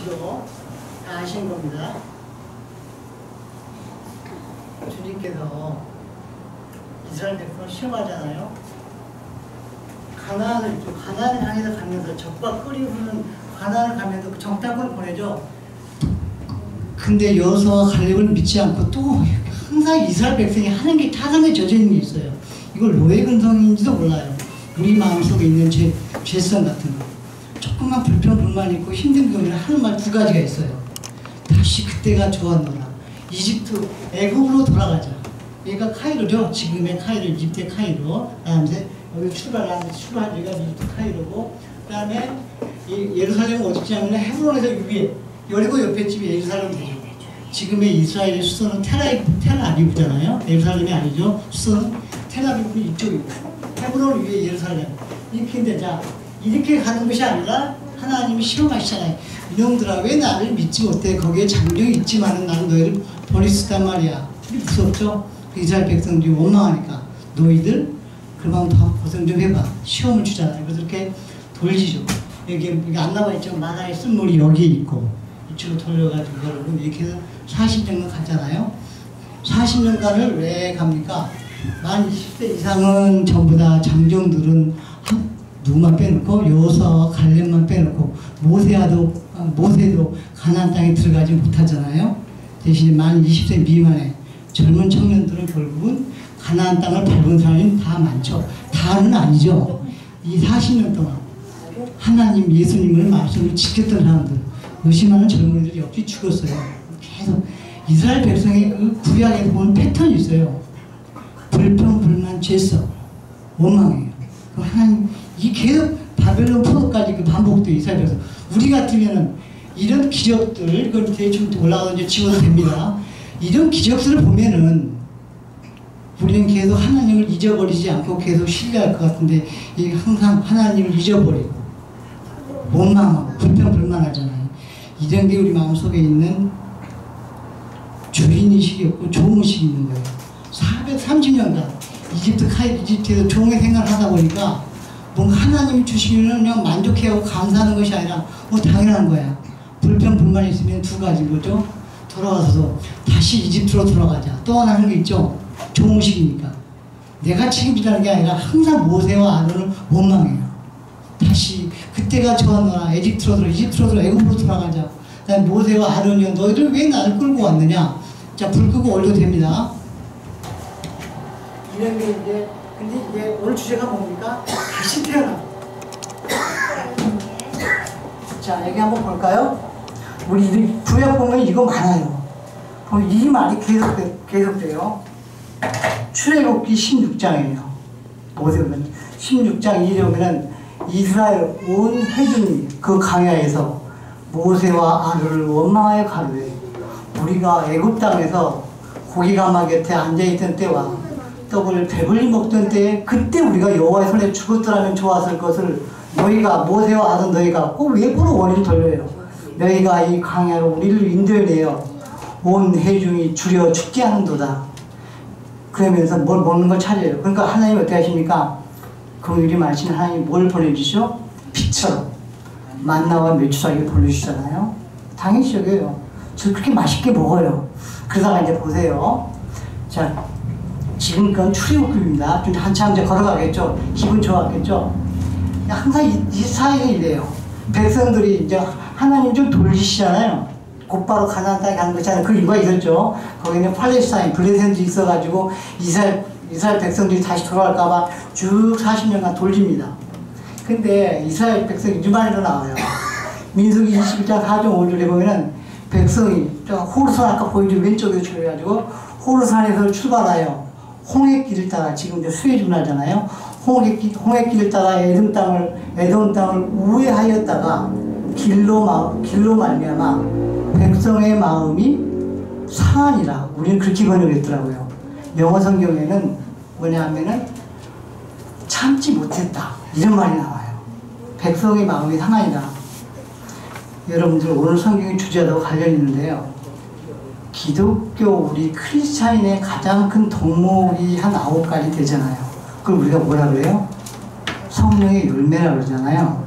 역시도 다 아시는 겁니다. 주님께서 이스라엘 백성을 시험하잖아요. 가나안을 향해서 가면서 적과 끓이 흐르는 가나안을 가면서 그 정탐꾼을 보내죠. 근데 여호수아와 갈렙을 믿지 않고 또 항상 이스라엘 백성이 하는 게 타산에 젖어 있는 게 있어요. 이걸 노예 근성인지도 몰라요. 우리 마음속에 있는 죄성 같은 거. 조금만 불평불만 있고 힘든 경우에 하는 말 두 가지가 있어요. 다시 그때가 좋았노라. 이집트 애굽으로 돌아가자. 얘가 카이로죠. 지금의 카이로, 이집트의 카이로. 그다음에 여기 출발한 여기가 이집트 카이로고, 그다음에 예루살렘은 어디냐면 헤브론에서 위에 여리고 옆에 집이 예루살렘이 되죠. 지금의 이스라엘의 수도는 텔아비브잖아요. 예루살렘이 아니죠. 수도는 텔아비브는 이쪽이고, 헤브론 위에 예루살렘. 이렇게 자 이렇게 가는 것이 아니라 하나님이 시험하시잖아요. 이놈들아 왜 나를 믿지 못해? 거기에 장정이 있지만은 나는 너희를 버릴 수 있단 말이야. 무섭죠? 이스라엘 백성들이 원망하니까 너희들 그만 고생 좀 해봐. 시험을 주잖아요. 그래서 이렇게 돌리죠. 여기 안 나와있죠. 만화의 쓴물이 여기에 있고 이쪽으로 돌려가지고 여러분 이렇게 해서 40년간 갔잖아요. 40년간을 왜 갑니까? 만 20세 이상은 전부 다 장정들은 누구만 빼놓고 여호수아와 갈렙만 빼놓고 모세도 가나안 땅에 들어가지 못하잖아요. 대신에 만 20세 미만의 젊은 청년들은 결국은 가나안 땅을 밟은 사람이 다 많죠. 다는 아니죠. 이 40년 동안 하나님 예수님을 말씀을 지켰던 사람들, 의심하는 젊은이들이 역시 죽었어요. 계속 이스라엘 백성의 그 구약에 보면 패턴이 있어요. 불평, 불만, 죄성, 원망이에요. 하나님 이 계속 바벨론 포로까지 그 반복돼요. 이스라엘 백성. 우리 같으면은 이런 기적들, 그걸 대충 올라가서 이제 지워도 됩니다. 이런 기적들을 보면은 우리는 계속 하나님을 잊어버리지 않고 계속 신뢰할 것 같은데, 이 항상 하나님을 잊어버리고 원망하고 불평불만하잖아요. 이런 게 우리 마음속에 있는 주인의식이 없고 종의식이 있는 거예요. 430년간 이집트에서 종의 생활을 하다 보니까 뭔가 하나님이 주시면 그냥 만족해하고 감사하는 것이 아니라 당연한 거야. 불평불만이 있으면 두 가지 거죠. 돌아와서 다시 이집트로 돌아가자. 또 하나 하는 게 있죠. 종의식이니까. 내가 책임지라는 게 아니라 항상 모세와 아론을 원망해요. 다시 그때가 좋았노라. 이집트로 들어 애굽으로 돌아가자. 그다음에 모세와 아론이요, 너희들 왜 나를 끌고 왔느냐. 자, 불 끄고 올려도 됩니다. 이런 게 이제, 근데 이제 오늘 주제가 뭡니까? 다시 태어나. 자, 여기 한번 볼까요? 우리 구약 보면 이거 많아요. 그럼 이 말이 계속돼요. 출애굽기 16장이에요. 보세요. 16장 1에 오면은 이스라엘 온 회중이 그 광야에서 모세와 아론을 원망하여 가로되, 우리가 애굽 땅에서 고기 가마 곁에 앉아있던 때와 떡을 배불리 먹던 때에 그때 우리가 여호와의 손에 죽었더라면 좋았을 것을 너희가 모세와 아론 너희가 꼭 외부로 원인을 돌려요. 너희가 이 광야로 우리를 인도해내어 온 회중이 줄여 죽게 하는도다. 그러면서 뭘 먹는 걸 찾아요. 그러니까 하나님 어떻게 하십니까? 긍휼히 마신 하나님 뭘 보내주시죠? 빛처럼 만나와 메추라기를 보내주시잖아요. 당연히 여겨요. 저 그렇게 맛있게 먹어요. 그러다가 이제 보세요. 자, 지금 그건 출애굽기입니다. 좀 한참 이제 걸어가겠죠. 기분 좋았겠죠. 항상 이 사이에 이래요. 백성들이 이제 하나님 좀 돌리시잖아요. 곧바로 가나안 땅에 가는 것이 아니라 그 이유가 있었죠. 거기는 팔레스타인, 블레셋도 있어가지고 이스라엘 백성들이 다시 돌아갈까봐 쭉 40년간 돌립니다. 근데 이스라엘 백성이 유만으로 나와요. 민수기 21장 4절 5절에 보면은 백성이 호르산 아까 보이죠? 왼쪽에서 출발해가지고 호르산에서 출발하여 홍해길을 따라, 지금 이제 수에즈 문화잖아요. 홍해길을 따라 에돔 땅을 우회하였다가 길로 말미암아 백성의 마음이 상하니라. 우리는 그렇게 번역했더라고요. 영어 성경에는 뭐냐면은 참지 못했다, 이런 말이 나와요. 백성의 마음이 상하니라. 여러분들 오늘 성경의 주제하고 관련이 있는데요. 기독교 우리 크리스찬인의 가장 큰 덕목이 한 9가지 되잖아요. 그걸 우리가 뭐라 그래요? 성령의 열매라고 그러잖아요.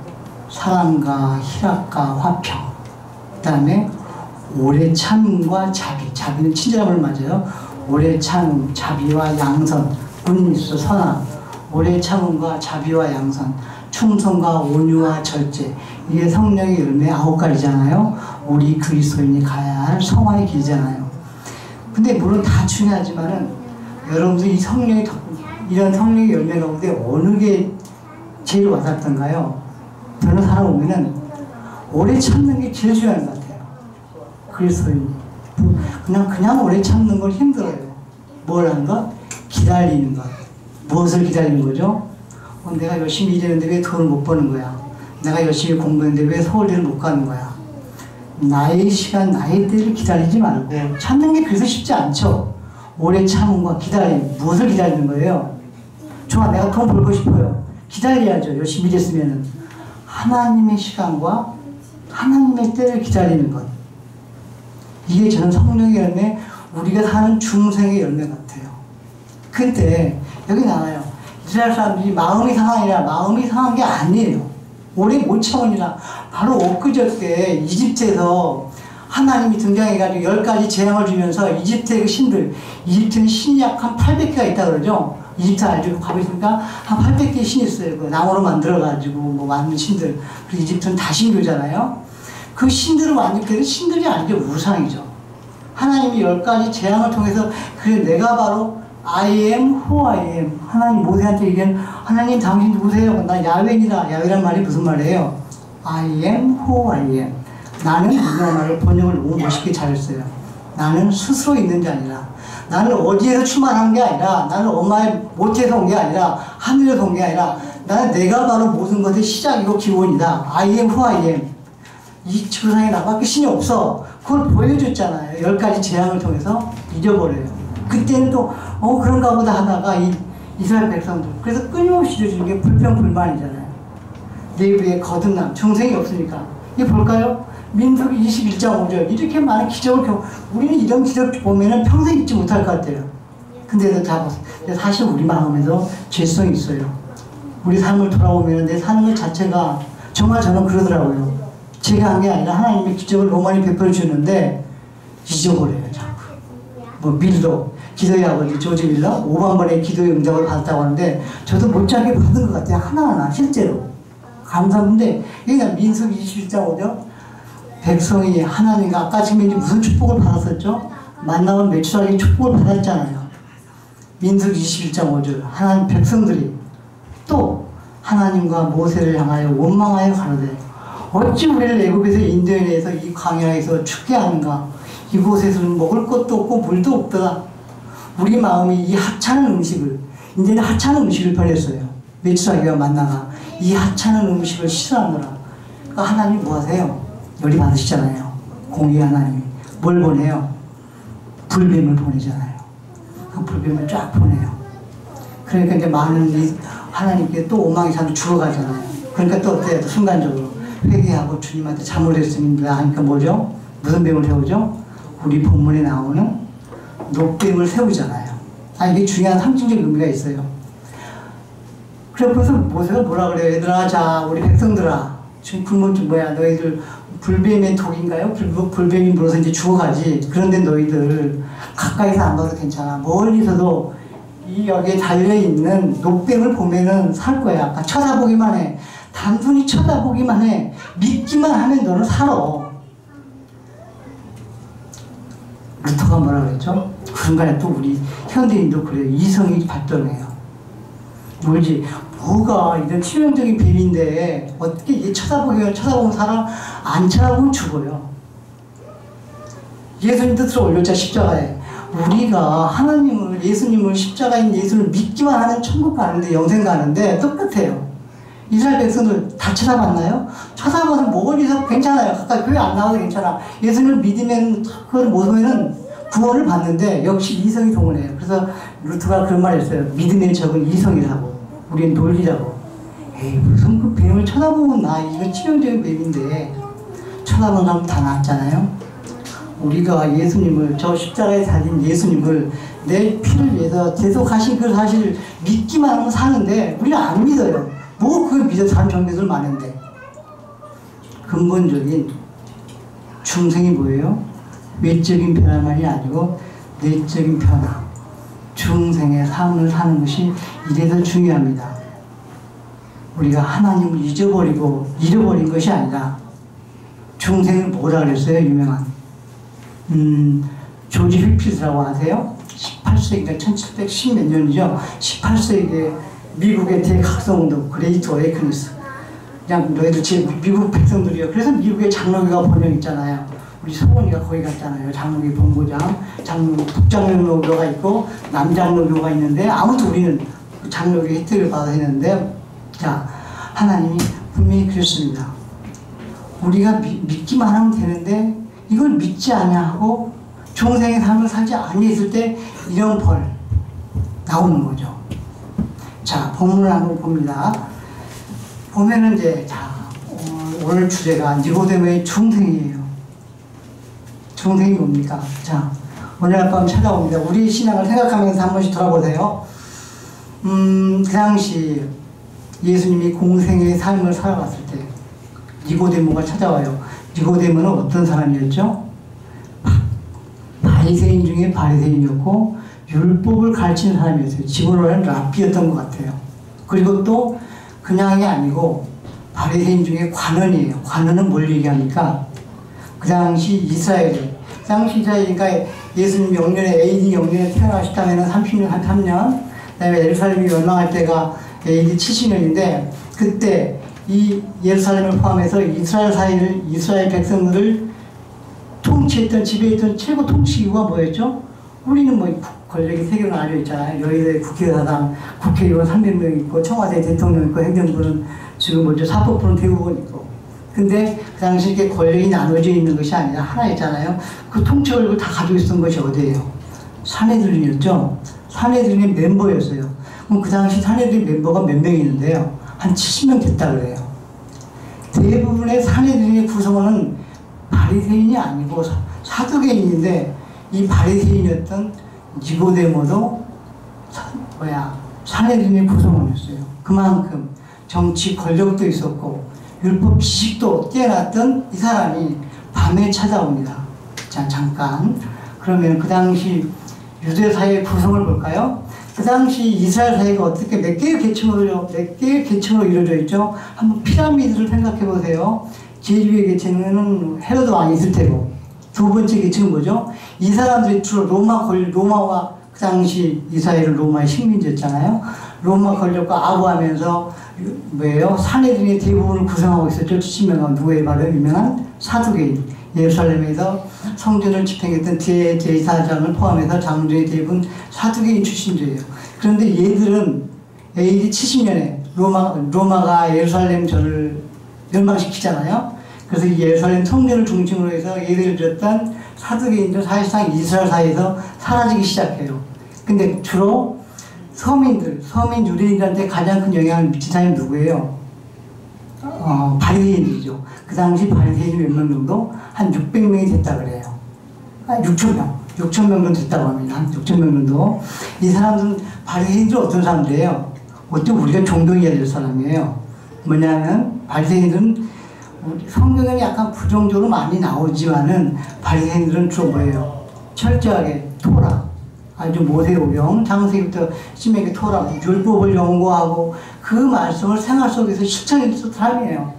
사랑과 희락과 화평. 다음에 오래 참음과 자비. 자비는 친절함을 맞아요. 오래 참음, 자비와 양선. 은밀수, 선악. 오래 참음과 자비와 양선. 충성과 온유와 절제. 이게 성령의 열매 9가지잖아요. 우리 그리스도인이 가야 할 성화의 길이잖아요. 근데 물론 다 중요하지만은 여러분들 이 이런 성령의 열매 가운데 어느 게 제일 와닿던가요? 저는 살아보면은 오래 참는 게 제일 중요한 것 같아요. 그리스도인이. 그냥 오래 참는 걸 힘들어요. 뭘 하는 것? 기다리는 것. 무엇을 기다리는 거죠? 내가 열심히 일했는데 왜 돈을 못 버는 거야? 내가 열심히 공부했는데 왜 서울대를 못 가는 거야? 나의 시간, 나의 때를 기다리지 말고 참는 게 그래서 쉽지 않죠. 오래 참음과 기다림. 무엇을 기다리는 거예요? 좋아, 내가 돈 벌고 싶어요. 기다려야죠. 열심히 일했으면은. 하나님의 시간과 하나님의 때를 기다리는 것. 이게 저는 성령의 열매, 우리가 사는 중생의 열매 같아요. 근데 여기 나와요. 이스라엘 사람들이 마음이 상한 게 아니에요. 오래 못 참으니라. 바로 엊그저께 이집트에서 하나님이 등장해가지고 10가지 재앙을 주면서 이집트의 그 신들, 이집트는 신이 약 한 800개가 있다 그러죠? 이집트 알죠? 가보시니까 한 800개의 신이 있어요. 그 나무로 만들어가지고 뭐 만든 신들. 그리고 이집트는 다신교잖아요. 그 신들을 만들 신들이 아니죠. 우상이죠. 하나님이 10가지 재앙을 통해서 그래 내가 바로 I am who I am. 하나님 모세한테 얘기한 하나님 당신 누구세요? 나 야훼니다. 야훼란 말이 무슨 말이에요? I am who I am. 나는 우리나라를 번역을 너무 멋있게 잘했어요. 나는 스스로 있는 게 아니라 나는 어디에서 출마한 게 아니라 나는 엄마의 모태에서 온 게 아니라 하늘에서 온 게 아니라 나는 내가 바로 모든 것의 시작이고 기본이다. I am who I am. 이 지구상에 나밖에 신이 없어. 그걸 보여줬잖아요. 10가지 재앙을 통해서 잊어버려요. 그때는 또 그런가 보다 하다가 이스라엘 백성들 그래서 끊임없이 주는 게 불평불만이잖아요. 내부에 거듭남, 정생이 없으니까. 이게 볼까요? 민수기 21장 5절 이렇게 많은 기적을 우리는 이런 기적 보면은 평생 잊지 못할 것 같아요. 근데도 다 보세요. 사실 우리 마음에도 죄성이 있어요. 우리 삶을 돌아보면 내 사는 것 자체가 정말 저는 그러더라고요. 제가 한 게 아니라 하나님의 기적을 너무 많이 베풀어 주는데 잊어버려요. 자꾸. 뭐 밀도 기도의 아버지 조지 밀러 5만번의 기도의 응답을 받았다고 하는데 저도 못지않게 받은 것 같아요. 하나하나 실제로. 감사한데 여기 민수기 21장 5절 백성이 하나님과 아까 지금 무슨 축복을 받았었죠? 만나면 매출하기 축복을 받았잖아요. 민수기 21장 5절 하나님 백성들이 또 하나님과 모세를 향하여 원망하여 가로되 어찌 우리를 애굽에서 인도해내서 이 광야에서 죽게 하는가? 이곳에서는 먹을 것도 없고 물도 없더라. 우리 마음이 이 하찮은 음식을 이제는 하찮은 음식을 버렸어요. 매출하기와 만나가 이 하찮은 음식을 싫어하느라. 그러니까 하나님 뭐 하세요? 열이 받으시잖아요. 공의 하나님이 뭘 보내요? 불뱀을 보내잖아요. 그 불뱀을 쫙 보내요. 그러니까 이제 많은 하나님께 또 오망이 사람 죽어가잖아요. 그러니까 또 어때요? 또 순간적으로 회개하고 주님한테 잘못했습니다 하니까 뭐죠? 무슨 뱀을 세우죠? 우리 본문에 나오는 녹뱀을 세우잖아요. 이게 중요한 상징적 의미가 있어요. 그래서 모세가 뭐라 그래요? 얘들아, 자, 우리 백성들아, 지금 굶은 좀 뭐야? 너희들 불뱀의 독인가요? 불뱀이 물어서 이제 죽어가지. 그런데 너희들 가까이서 안 봐도 괜찮아. 멀리서도 이 여기에 달려있는 녹뱀을 보면은 살 거야. 아까 쳐다보기만 해. 단순히 쳐다보기만 해. 믿기만 하면 너는 살아. 루터가 뭐라 그랬죠? 그런간에 또 우리 현대인도 그래요. 이성이 발전해요. 뭐지? 뭐가 이런 치명적인 뱀인데 어떻게 이게 쳐다보면 살아? 안 쳐다보면 죽어요. 예수님도 들어 올렸자 십자가에. 우리가 하나님을 예수님을 십자가인 예수를 믿기만 하면 천국 가는데 영생 가는데 똑같아요. 이스라엘 백성들 다 쳐다봤나요? 쳐다봐서 멀리서 괜찮아요. 가까이 교회 안 나와도 괜찮아. 예수님을 믿으면 그걸 모으면은 구원을 받는데 역시 이성이 동원해요. 그래서 루트가 그런 말을 했어요. 믿음의 적은 이성이라고. 우리는 논리라고. 에이 무슨 그 뱀을 쳐다보면 이건 치명적인 뱀인데 쳐다보는 사람 다 낫잖아요. 우리가 예수님을 저 십자가에 달린 예수님을 내 피를 위해서 계속하신 그 사실을 믿기만 하면 사는데 우리는 안 믿어요. 뭐 그걸 믿어 사람 정죄들 많은데 근본적인 중생이 뭐예요? 외적인 변화만이 아니고 내적인 변화. 중생의 삶을 사는 것이 이래서 중요합니다. 우리가 하나님을 잊어버리고 잃어버린 것이 아니라 중생을 뭐라 그랬어요? 유명한 조지 휘필드라고 아세요? 18세기가 1710 몇 년이죠. 18세기에 미국의 대각성운동 그레이트 어웨이커니스. 그냥 너희들 미국 백성들이요. 그래서 미국의 장로교가 번영했잖아요. 우리 소원이가 거기 갔잖아요. 장로교 본부장, 북장로교가 있고 남장로교가 있는데 아무튼 우리는 장로교 혜택을 받아 했는데, 자, 하나님이 분명히 그랬습니다. 우리가 믿기만 하면 되는데 이걸 믿지 않냐 하고 중생의 삶을 살지 아니했을 때 이런 벌 나오는 거죠. 자, 본문을 한번 봅니다. 보면은 이제, 자, 오늘 주제가 니고데모의 중생이에요. 중생이 뭡니까? 자, 오늘 밤 찾아옵니다. 우리 신앙을 생각하면서 한 번씩 돌아보세요. 그 당시 예수님이 공생의 삶을 살아갔을 때 니고데모가 찾아와요. 니고데모는 어떤 사람이었죠? 바리새인 중에 바리새인이었고 율법을 가르치는 사람이었어요. 지금으로는 랍비였던 것 같아요. 그리고 또 그냥이 아니고 바리새인 중에 관원이에요. 관원은 뭘 얘기합니까? 그 당시 이스라엘, 그러니까 예수님 영년에 AD 영년에 태어나셨다면 30년, 한 3년, 그 다음에 예루살렘이 멸망할 때가 AD 70년인데 그때 이 예루살렘을 포함해서 이스라엘 백성들을 통치했던, 지배했던 최고 통치기구가 뭐였죠? 우리는 뭐 권력이 세 개로 나뉘어 있잖아요. 여의도에 국회의사당, 국회의원 300명 있고, 청와대 대통령 있고, 행정부는 지금 먼저 사법부는 대부분 있고. 근데 그 당시 이렇게 권력이 나눠져 있는 것이 아니라 하나 있잖아요. 그 통치 권력을 다 가지고 있었던 것이 어디예요? 사내들인이었죠. 사내들인의 멤버였어요. 그럼 그 당시 사내들인 멤버가 몇 명 있는데요? 한 70명 됐다 그래요. 대부분의 사내들인의 구성원은 바리새인이 아니고 사두개인인데, 이 바리새인이었던 니고데모도 사내들인의 구성원이었어요. 그만큼 정치 권력도 있었고 율법 지식도 뛰어났던 이 사람이 밤에 찾아옵니다. 자, 잠깐. 그러면 그 당시 유대 사회의 구성을 볼까요? 그 당시 이스라엘 사회가 어떻게 몇 개의 계층으로 이루어져 있죠? 한번 피라미드를 생각해 보세요. 제일 계층에는 헤로드 왕이 있을 테고, 두 번째 계층은 뭐죠? 이 사람들이 주로 로마와 그 당시 이스라엘은 로마의 식민지였잖아요. 로마 권력과 아부하면서 뭐예요? 사내들이 대부분을 구성하고 있었죠. 70명은 누구의 바로 유명한 사두개인. 예루살렘에서 성전을 집행했던 대제사장을 포함해서 장로들이 대부분 사두개인 출신들이에요. 그런데 얘들은 AD 70년에 로마가 예루살렘 전을 멸망시키잖아요. 그래서 예루살렘 성전을 중심으로 해서 예배를 드렸던 사두개인들 사실상 이스라엘 사이에서 사라지기 시작해요. 근데 주로 서민 유대인들한테 가장 큰 영향을 미친 사람이 누구예요? 바리새인들이죠. 그 당시 바리새인이 몇 명 정도? 한 600명이 됐다 그래요. 6,000명 정도 됐다고 합니다. 한 6,000명 정도. 이 사람들은 바리새인들은 어떤 사람들이에요? 어떻게 우리가 존경해야 될 사람이에요? 뭐냐면 바리새인들은 성경에 약간 부정적으로 많이 나오지만은 바리새인들은 주로 뭐예요? 철저하게 토라, 아주 모세오경, 창세기부터 신명기 토라, 율법을 연구하고 그 말씀을 생활 속에서 실천했던 사람이에요.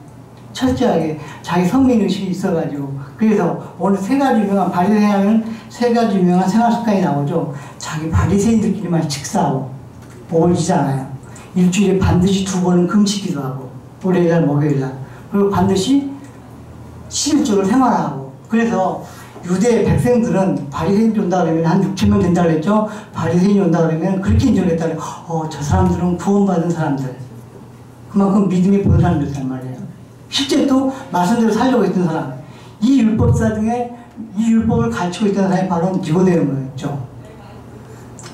철저하게 자기 성민의식이 있어가지고. 그래서 오늘 세 가지 유명한 바리새인은 세 가지 유명한 생활 습관이 나오죠. 자기 바리새인들끼리만 식사하고 어울리잖아요. 일주일에 반드시 2번은 금식기도 하고, 월요일날 목요일날. 그리고 반드시 11조를 생활하고. 그래서 유대 백성들은 바리새인이 온다 그러면 한 6,000명 된다 그랬죠. 바리새인이 온다 그러면 그렇게 인정을 했다 그래요. 저 사람들은 구원받은 사람들, 그만큼 믿음이 보는 사람들이란 말이에요. 실제 또 말씀대로 살려고 했던 사람, 이 율법사 중에 이 율법을 가르치고 있던 사람이 바로 니고데모였죠.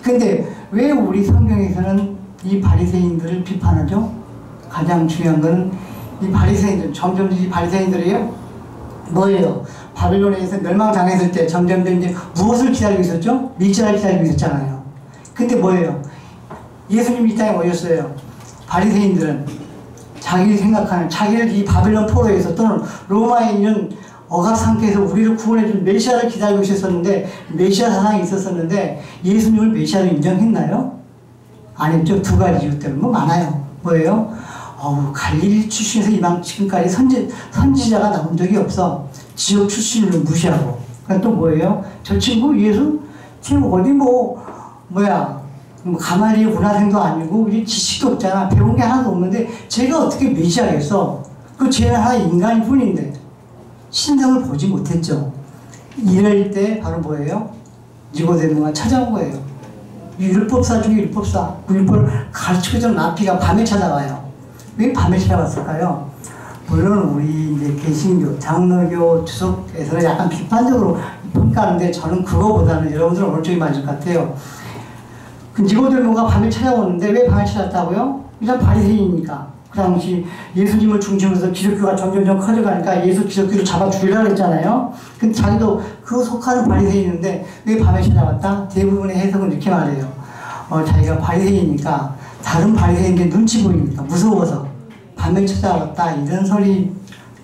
근데 왜 우리 성경에서는 이 바리새인들을 비판하죠? 가장 중요한 것은 이 바리새인들, 점점 이 바리새인들이요, 뭐예요? 바빌론에서 멸망당했을 때 점점 이제 무엇을 기다리고 있었죠? 메시아를 기다리고 있었잖아요. 근데 뭐예요? 예수님이 이 땅에 오셨어요. 바리새인들은 자기를 생각하는, 자기를 이 바빌론 포로에서 또는 로마에 있는 억압 상태에서 우리를 구원해준 메시아를 기다리고 있었는데, 메시아 사상이 있었었는데 예수님을 메시아로 인정했나요? 아니죠. 두 가지 이유 때문에 많아요. 뭐예요? 갈릴리 출신에서 이방 지금까지 선지자가 나온 적이 없어. 지역 출신을 무시하고. 그러니까 또 뭐예요? 저 친구 예수 지금 어디 가말리엘 문화생도 아니고 우리 지식도 없잖아. 배운 게 하나도 없는데 제가 어떻게 메시아겠어? 그 쟤는 하나 인간일 뿐인데 신성을 보지 못했죠. 이럴 때 바로 뭐예요? 니고데모가 찾아온 거예요. 율법사 중에 율법사, 율법을 가르치고던 라피가 밤에 찾아와요. 왜 밤에 찾아왔을까요? 물론 우리 이제 개신교, 장로교 주석에서는 약간 비판적으로 평가하는데 저는 그거보다는 여러분들은 어느 쪽이 맞을 것 같아요. 그 니고데모가 밤에 찾아오는데 왜 밤에 찾았다고요? 일단 바리새인이니까. 그 당시 예수님을 중심으로 해서 기독교가 점점 커져가니까 예수 기독교를 잡아 죽이려고 했잖아요. 근데 자기도 그 속하는 바리새인인데 왜 밤에 찾아왔다? 대부분의 해석은 이렇게 말해요. 자기가 바리새인이니까 다른 바리새인들 눈치 보이니까 무서워서 밤에 찾아왔다. 이런 소리,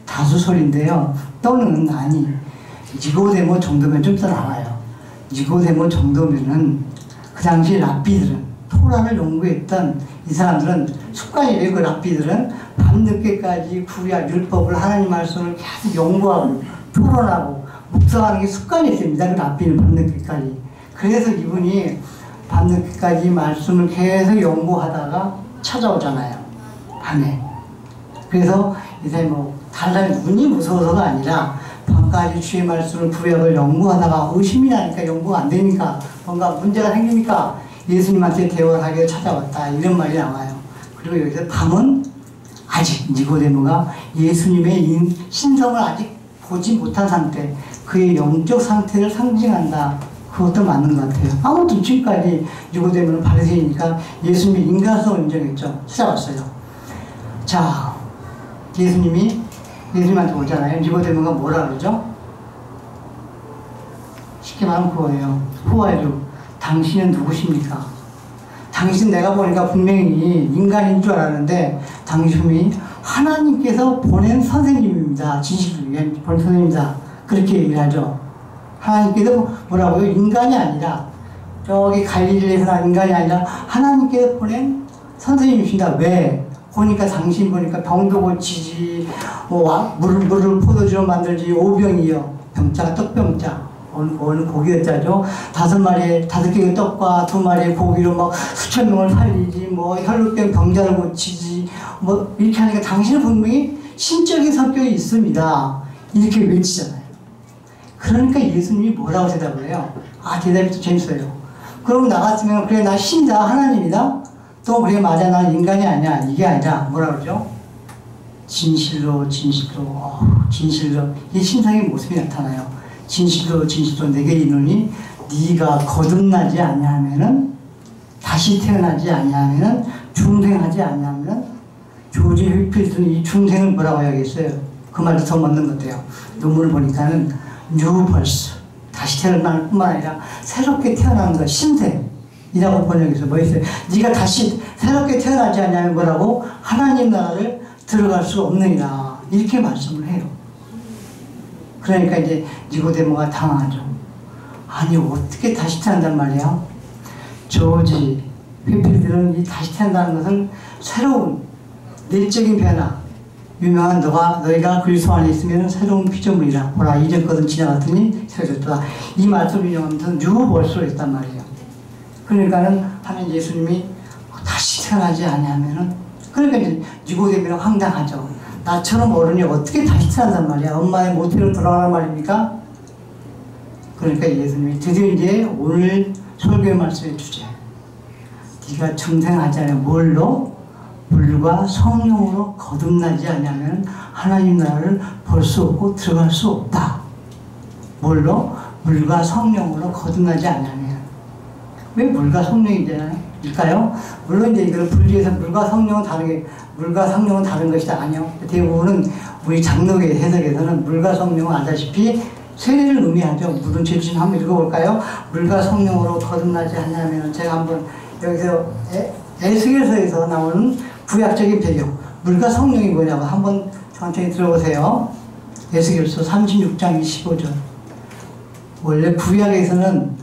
다수 소리인데요. 또는 아니, 니고데모 정도면 좀 더 나와요. 니고데모 정도면은 그 당시 랍비들은, 토라를 연구했던 이 사람들은 습관이래요. 그 랍비들은 밤늦게까지 구약 율법을 하나님 말씀을 계속 연구하고 토론하고 묵상하는 게 습관이 있습니다. 그 랍비는 밤늦게까지. 그래서 이분이 밤늦게까지 말씀을 계속 연구하다가 찾아오잖아요. 밤에. 그래서 이 사람이 달라는 눈이 무서워서가 아니라 밤까지 주의 말씀을 구약을 연구하다가 의심이 나니까 연구가 안 되니까 뭔가 문제가 생기니까 예수님한테 대화를 하게 찾아왔다. 이런 말이 나와요. 그리고 여기서 밤은 아직 니고데모가 예수님의 신성을 아직 보지 못한 상태, 그의 영적 상태를 상징한다. 그것도 맞는 것 같아요. 아무튼 지금까지 니고데모는 바리새인이니까 예수님의 인간성을 인정했죠. 찾아왔어요. 자, 예수님한테 오잖아요. 니고데모가 뭐라 그러죠? 쉽게 말하면 그거예요. Who are you? 당신은 누구십니까? 당신 내가 보니까 분명히 인간인 줄 알았는데 당신이 하나님께서 보낸 선생님입니다. 진실을 위한 보낸 선생님이다. 그렇게 얘기를 하죠. 하나님께서 뭐라고요? 인간이 아니라 저기 갈릴리에서 난 인간이 아니라 하나님께서 보낸 선생님이십니다. 왜? 보니까 당신 보니까 병도 고치지, 물을 포도주로 만들지, 오병이요. 병자가 떡병자. 어느 고기였자죠. 5개의 떡과 2마리의 고기로 수천 명을 살리지, 혈루병 병자를 고치지, 이렇게 하니까 당신은 분명히 신적인 성격이 있습니다. 이렇게 외치잖아요. 그러니까 예수님이 뭐라고 대답을 해요? 대답이 또 재밌어요. 그럼 나 같으면, 그래, 나 신이다, 하나님이다? 또, 그래, 맞아, 난 인간이 아니야. 이게 아니라, 뭐라 그러죠? 진실로. 이 신상의 모습이 나타나요. 진실로 내게 이르노니 네가 거듭나지 아니하면은, 다시 태어나지 아니하면은, 중생하지 아니하면은, 조지 휘필드는 이 중생을 뭐라고 해야겠어요? 그 말도 더 맞는 것 같아요. 논문을 보니까는 new birth, 다시 태어나는 뿐만 아니라 새롭게 태어나는 것, 신생이라고 번역해서 뭐 있어요? 네가 다시 새롭게 태어나지 않냐면 뭐라고? 하나님 나라를 들어갈 수 없느니라. 이렇게 말씀을 해요. 그러니까 이제 니고데모가 당황하죠. 아니, 어떻게 다시 태어난단 말이야? 조지 휘필드는 이 다시 태어난다는 것은 새로운 내적인 변화, 유명한 너희가 그리스도 안에 있으면 새로운 피조물이라. 보라, 이전 것은 지나갔더니 새로졌다. 이 말씀을 인용하면서 뉴버스로 했단 말이에요. 그러니까는 하면 예수님이 다시 태어나지 아니하면은, 그러니까 이제 니고데모는 황당하죠. 나처럼 어른이 어떻게 다시 태어난단 말이야? 엄마의 모태로 돌아가란 말입니까? 그러니까 예수님이 드디어 이제 오늘 설교의 말씀의 주제, 네가 중생하지 않으면 뭘로? 물과 성령으로 거듭나지 않으면 하나님 나라를 볼 수 없고 들어갈 수 없다. 뭘로? 물과 성령으로 거듭나지 않으면. 왜 물과 성령이 되나요? 물론 이제 이걸 분리해서 물과 성령은 다른 것이다. 아니요. 대부분은 우리 장로계 해석에서는 물과 성령은 알다시피 세례를 의미하죠. 물은 제주신 한번 읽어볼까요? 물과 성령으로 거듭나지 않으면, 제가 한번 여기서 에스겔서에서 나오는 구약적인 배경, 물과 성령이 뭐냐고 한번 천천히 들어보세요. 에스겔서 36장 25절. 원래 구약에서는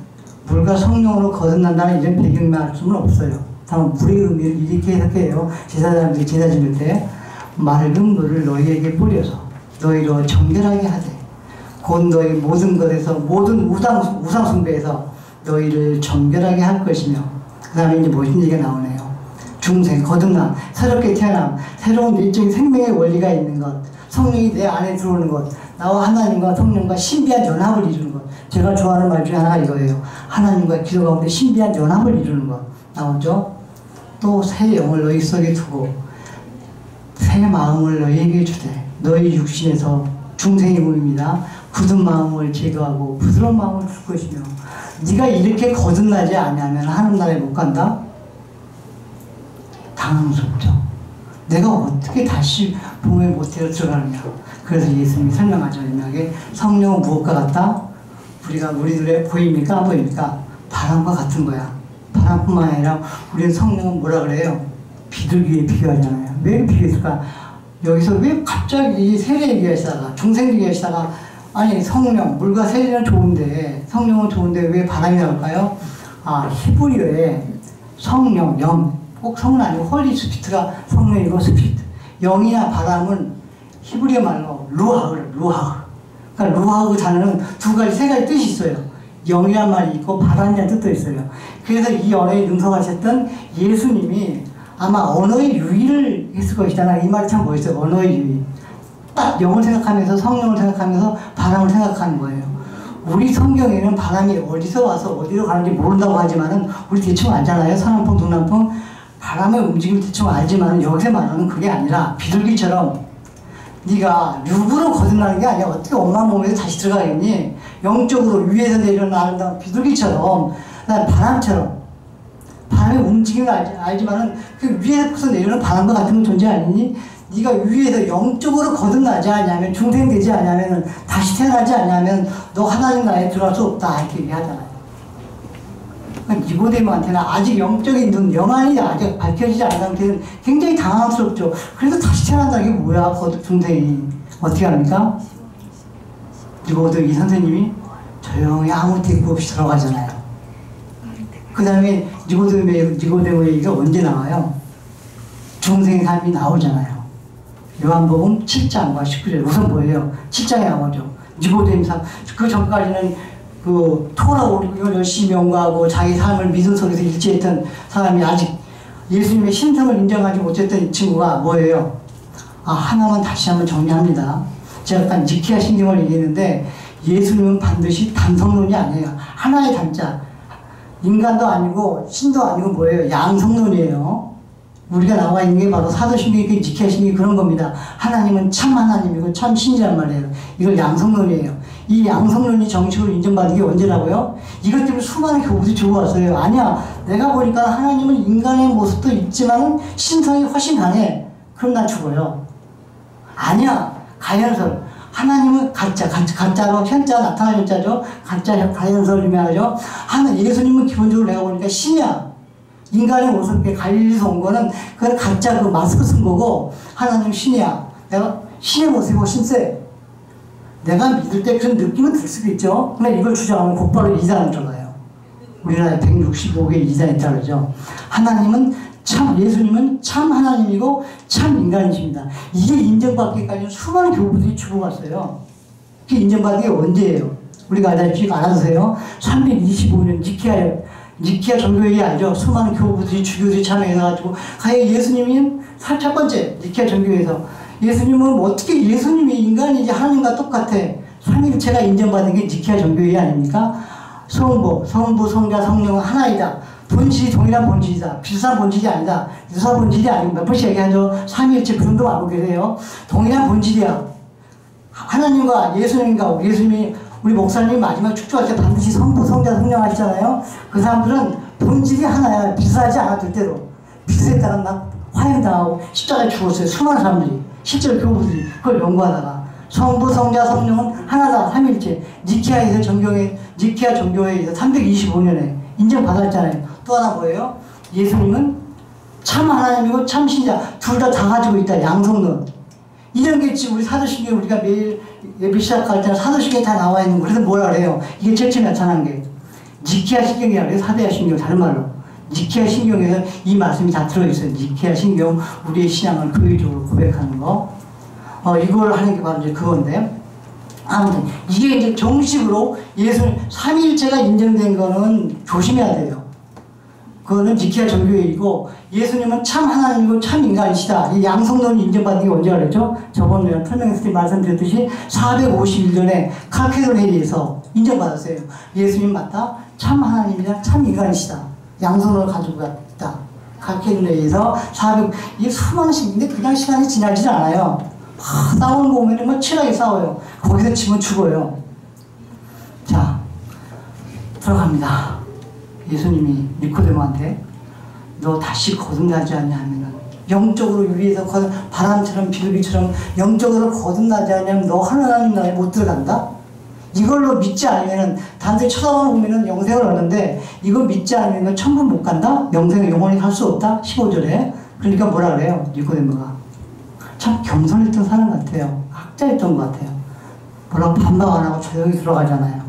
물과 성령으로 거듭난다는 이런 배경 말씀은 없어요. 다만 물의 의미를 이렇게 해석해요. 제사장들이 제사 지낼 때 맑은 물을 너희에게 뿌려서 너희로 정결하게 하되 곧 너희 모든 것에서 모든 우상 숭배에서 너희를 정결하게 할 것이며, 그 다음에 이제 무슨 얘기가 나오네요. 중생, 거듭남, 새롭게 태어남, 새로운 일종의 생명의 원리가 있는 것, 성령이 내 안에 들어오는 것, 나와 하나님과 성령과 신비한 연합을 이루는 것. 제가 좋아하는 말 중에 하나가 이거예요. 하나님과 기도 가운데 신비한 연합을 이루는 것 나오죠. 또 새 영을 너희 속에 두고 새 마음을 너희에게 주되 너희 육신에서 중생의 몸입니다. 굳은 마음을 제거하고 부드러운 마음을 줄 것이며, 네가 이렇게 거듭나지 않으면 하늘 나라에 못 간다? 당황스럽죠. 내가 어떻게 다시 봄의 모태로 들어가느냐. 그래서 예수님이 설명하죠. 유명하게 성령은 무엇과 같다? 우리가 우리들의 보입니까? 안 보입니까? 바람과 같은 거야. 바람뿐만 아니라 우리는 성령은 뭐라 그래요? 비둘기에 비교하잖아요. 왜 비교했을까? 여기서 왜 갑자기 세례 얘기하시다가 중생 얘기하시다가 아니 성령, 물과 세례는 좋은데 성령은 좋은데 왜 바람이 나올까요? 아, 히브리어에 성령, 영, 꼭 성은 아니고 홀리 스피트가 성령이고 스피트, 영이나 바람은 히브리어 말로 루하흐. 그러니까 루하흐 단어는 세 가지 뜻이 있어요. 영이란 말이 있고 바람이라는 뜻도 있어요. 그래서 이 언어에 능통하셨던 예수님이 아마 언어의 유의를 했을 것이잖아. 이 말이 참 멋있어요. 언어의 유의. 딱 영을 생각하면서 성령을 생각하면서 바람을 생각하는 거예요. 우리 성경에는 바람이 어디서 와서 어디로 가는지 모른다고 하지만은 우리 대충 알잖아요. 서남풍, 동남풍. 바람의 움직임을 대충 알지만 여기서 말하는 그게 아니라 비둘기처럼 네가 육으로 거듭나는 게 아니야. 어떻게 엄마 몸에서 다시 들어가겠니? 영적으로 위에서 내려나는 비둘기처럼, 바람처럼. 바람의 움직임을 알지만은 그 위에서 내려오는 바람과 같은 존재 아니니? 네가 위에서 영적으로 거듭나지 않냐면, 중생되지 않냐면, 다시 태어나지 않냐면 너 하나님 나라에 들어갈 수 없다. 이렇게 얘기하잖아요. 니고데모한테는 아직 영적인 눈, 영안이 아직 밝혀지지 않은 상태는 굉장히 당황스럽죠. 그래서 다시 태어난다는 게 뭐야, 중생이. 어떻게 합니까? 니고데모 이 선생님이 조용히 아무 대꾸 없이 들어가잖아요. 그 다음에 니고데모 얘기가 언제 나와요? 중생의 삶이 나오잖아요. 요한복음 7장과 19절. 우선 뭐예요? 7장에 나오죠. 니고데모 삶. 그 전까지는 그 토라고 이걸 열심히 연구하고 자기 삶을 믿음 속에서 일치했던 사람이 아직 예수님의 신성을 인정하지 못했던 이 친구가 뭐예요? 아, 하나만 다시 한번 정리합니다. 제가 아까 니케아 신경을 얘기했는데 예수님은 반드시 단성론이 아니에요. 하나의 단자. 인간도 아니고 신도 아니고 뭐예요? 양성론이에요. 우리가 나와 있는 게 바로 사도신경이 니케아 신경이 그런 겁니다. 하나님은 참 하나님이고 참 신이란 말이에요. 이걸 양성론이에요. 이 양성론이 정식으로 인정받은 게 언제라고요? 이것 때문에 수많은 교부들이 죽어왔어요. 아니야, 내가 보니까 하나님은 인간의 모습도 있지만 신성이 훨씬 강해. 그럼 난 죽어요. 아니야, 가연설. 하나님은 가짜로 현자 나타나는 현자죠. 가짜 가연설 의미하죠. 예수님은 기본적으로 내가 보니까 신이야. 인간의 모습에 갈릴리에서 온 거는 그건 가짜 그 마스크 쓴 거고, 하나님 신이야. 내가 신의 모습이 훨씬 세. 내가 믿을 때 그런 느낌은 들 수도 있죠. 근데 이걸 주장하면 곧바로 이단을 들어가요. 우리나라에 165개 이단이 따르죠. 예수님은 참 하나님이고 참 인간이십니다. 이게 인정받기까지는 수많은 교부들이 죽어갔어요. 그게 인정받은 게 언제예요? 우리가 알아두세요. 325년 니케아 종교회의 알죠? 수많은 교부들이 주교들이 참여해가지고 예수님이 첫 번째 니케아 종교회에서 예수님은 어떻게 예수님이 인간이지 하나님과 똑같아. 삼위일체가 인정받은 게 니케아 종교회의 아닙니까? 성부, 성자, 성령은 하나이다. 본질이 동일한 본질이다. 비슷한 본질이 아니다. 유사 본질이 아니고 몇 번씩 얘기하죠. 삼위일체 그 정도 알고 계세요. 동일한 본질이야. 하나님과 예수님과 우리 목사님이 마지막 축조할 때 반드시 성부, 성자, 성령 하시잖아요. 그 사람들은 본질이 하나야. 비슷하지 않아, 절대로. 비슷했다가 막 화형당하고 십자가에 죽었어요. 수많은 사람들이. 실제로 교부들이 그걸 연구하다가 성부, 성자, 성령은 하나다. 삼위일체. 니케아 종교회에서 325년에 인정받았잖아요. 또 하나 뭐예요? 예수님은 참 하나님이고 참 신자. 둘 다 가지고 있다. 양성론. 이런 게 지금 우리 사도신경에 우리가 매일 예배 시작할 때는 사도신경에 다 나와 있는 거. 그래서 뭐라 그래요? 이게 제일 나타난 게 니케아 신경이라고 해요. 사대야 신경, 다른 말로. 니케아 신경에서 이 말씀이 다 들어있어요. 니케아 신경, 우리의 신앙을 교회적으로 고백하는 거. 이걸 하는 게 바로 이제 그건데. 아무튼, 이게 이제 정식으로 삼위일체가 인정된 거는 조심해야 돼요. 그거는 니케아 정교회이고, 예수님은 참 하나님이고 참 인간이시다. 이 양성론이 인정받은 게 언제 그랬죠? 저번에 설명했을 때 말씀드렸듯이 451년에 칼케돈 회의에서 인정받았어요. 예수님 맞다. 참 하나님이다. 참 인간이시다. 양성론을 가지고 있다. 칼케돈 회의에서 이게 수많은 시간인데 그냥 시간이 지나질 않아요. 막 싸우는 거 보면 뭐 치열하게 싸워요. 거기서 지면 죽어요. 자, 들어갑니다. 예수님이 니코데모한테 너 다시 거듭나지 않냐 하면은 영적으로 위에서 바람처럼 비둘기처럼 영적으로 거듭나지 않으면 너 하나님 나라에 못 들어간다? 이걸로 믿지 않으면은 단순히 쳐다만 보면은 영생을 얻는데 이거 믿지 않으면 천국 못 간다? 영생을 영원히 갈 수 없다? 15절에. 그러니까 뭐라 그래요? 니코데모가 참 겸손했던 사람 같아요. 학자였던 것 같아요. 뭐라고 반박 안 하고 조용히 들어가잖아요.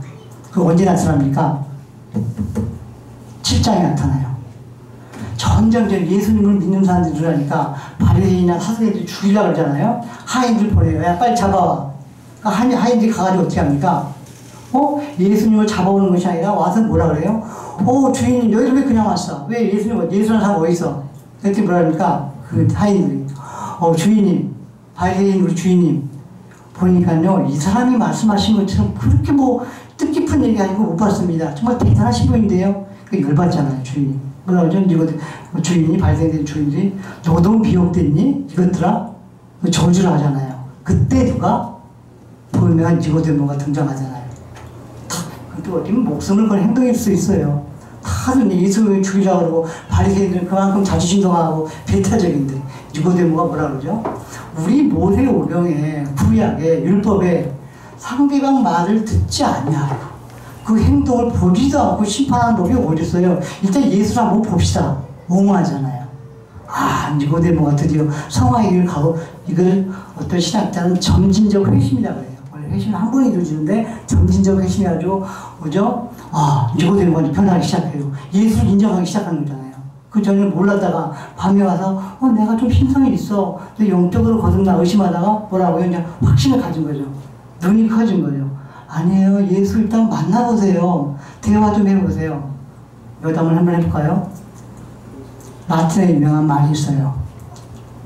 그 언제 나타납니까? 7장에 나타나요. 점점 예수님을 믿는 사람들이 들어가니까 바리새인이나 사두개인들이 죽이려고 그러잖아요. 하인들 보내요. 야 빨리 잡아와. 그러니까 하인들이 가가지고 어떻게 합니까? 예수님을 잡아오는 것이 아니라 와서 뭐라 그래요? 주인님 여기서 왜 그냥 왔어? 왜 예수라는 사람 어디 있어? 그랬더니 뭐라 합니까? 그 하인들이 주인님, 바리새인 우리 주인님 보니까요 이 사람이 말씀하신 것처럼 그렇게 뭐 뜻깊은 얘기 아니고 못 봤습니다. 정말 대단하신 분인데요. 그 열받잖아요 주인이. 뭐라 그러죠? 주인이 바리새인들 주인들이 너도 미혹됐니? 이것들아 저주를 하잖아요. 그때 누가 보면 니고데모가 등장하잖아요. 근데 어디면 목숨을 건 행동일 수 있어요. 다들 예수를 죽이려고 그러고 바리새인들은 그만큼 자존심도 강하고 배타적인데 니고데모가 뭐라 그러죠? 우리 모세오경에 구약에 율법에 상대방 말을 듣지 않냐. 그 행동을 보지도 않고 심판하는 법이 어디 있어요? 일단 예수를 한번 봅시다. 옹호하잖아요. 니고데모가 드디어 성화의 길을 가고 이걸 어떤 신학자는 점진적 회심이라고 해요. 원래 회심은 한 번에 이루어지는데 점진적 회심이라고 뭐죠? 니고데모가 변하기 시작해요. 예수를 인정하기 시작하는 거잖아요. 그 전에 몰랐다가 밤에 와서 내가 좀 신성이 있어. 영적으로 거듭나 의심하다가 뭐라고요? 이제 확신을 가진 거죠. 눈이 커진 거죠. 아니에요. 예수 일단 만나보세요. 대화 좀 해보세요. 여담을 한번 해볼까요? 라틴에 유명한 말이 있어요.